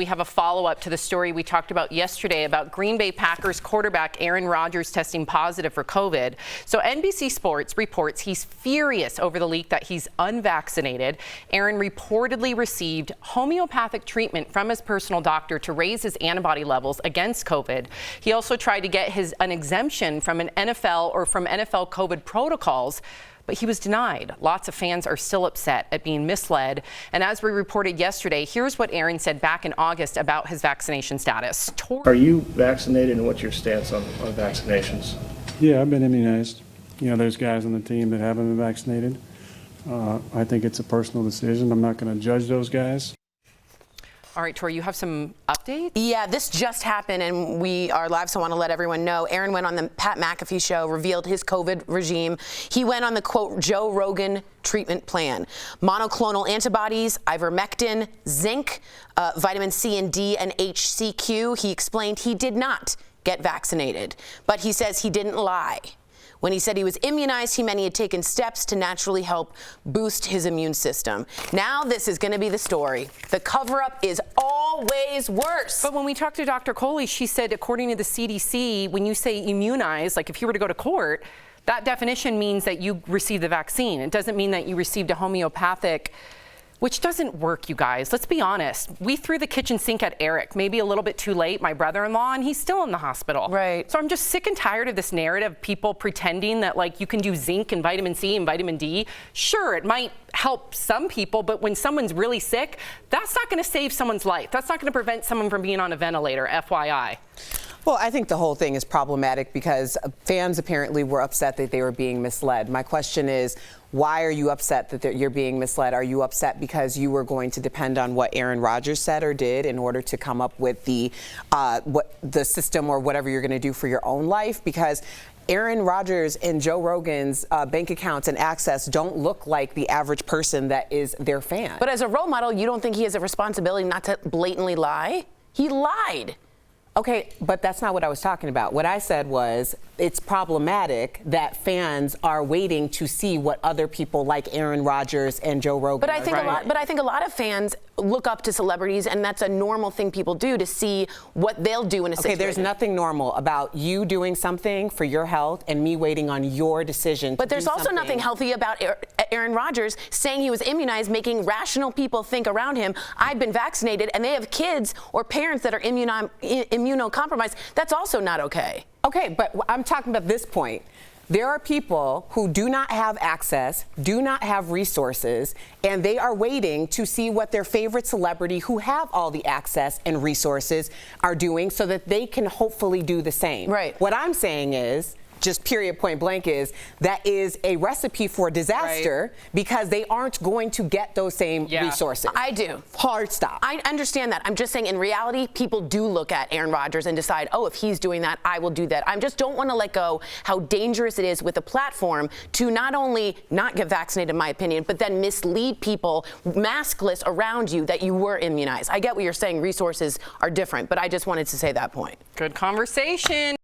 we have a follow-up to the story we talked about yesterday about Green Bay Packers quarterback Aaron Rodgers testing positive for COVID. So NBC Sports reports he's furious over the leak that he's unvaccinated. Aaron reportedly received homeopathic treatment from his personal doctor to raise his antibody levels against COVID. He also tried to get an exemption from an NFL or from NFL COVID protocols, but he was denied. Lots of fans are still upset at being misled. And as we reported yesterday, here's what Aaron said back in August about his vaccination status. Are you vaccinated, and what's your stance on vaccinations? Yeah, I've been immunized. You know, there's guys on the team that haven't been vaccinated. I think it's a personal decision. I'm not going to judge those guys. All right, Tori, you have some updates? Yeah, this just happened, and we are live, so I want to let everyone know. Aaron went on the Pat McAfee Show, revealed his COVID regime. He went on the, quote, Joe Rogan treatment plan. Monoclonal antibodies, ivermectin, zinc, vitamin C and D, and HCQ. He explained he did not get vaccinated, but he says he didn't lie. When he said he was immunized, he meant he had taken steps to naturally help boost his immune system. Now this is going to be the story. The cover-up is always worse. But when we talked to Dr. Coley, she said, according to the CDC, when you say immunized, like if you were to go to court, that definition means that you received the vaccine. It doesn't mean that you received a homeopathic, which doesn't work, you guys. Let's be honest. We threw the kitchen sink at Eric, maybe a little bit too late, my brother-in-law, and he's still in the hospital. Right. So I'm just sick and tired of this narrative of people pretending that like you can do zinc and vitamin C and vitamin D. Sure, it might help some people, but when someone's really sick, that's not gonna save someone's life. That's not gonna prevent someone from being on a ventilator, FYI. Well, I think the whole thing is problematic because fans apparently were upset that they were being misled. My question is, why are you upset that you're being misled? Are you upset because you were going to depend on what Aaron Rodgers said or did in order to come up with the system or whatever you're going to do for your own life? Because Aaron Rodgers and Joe Rogan's bank accounts and access don't look like the average person that is their fan. But as a role model, you don't think he has a responsibility not to blatantly lie? He lied. Okay, but that's not what I was talking about. What I said was it's problematic that fans are waiting to see what other people like Aaron Rodgers and Joe Rogan But I think a lot of fans look up to celebrities, and that's a normal thing people do to see what they'll do in a situation. Okay, there's nothing normal about you doing something for your health and me waiting on your decision. But there's also nothing healthy about Aaron Rodgers saying he was immunized, making rational people think around him, I've been vaccinated, and they have kids or parents that are immunocompromised. That's also not okay. Okay, but I'm talking about this point. There are people who do not have access, do not have resources, and they are waiting to see what their favorite celebrity who have all the access and resources are doing so that they can hopefully do the same. Right. What I'm saying is, just period point blank, is that is a recipe for disaster because they aren't going to get those same resources. I do. Hard stop. I understand that. I'm just saying in reality, people do look at Aaron Rodgers and decide, oh, if he's doing that, I will do that. I just don't want to let go how dangerous it is with a platform to not only not get vaccinated, in my opinion, but then mislead people maskless around you that you were immunized. I get what you're saying. Resources are different, but I just wanted to say that point. Good conversation.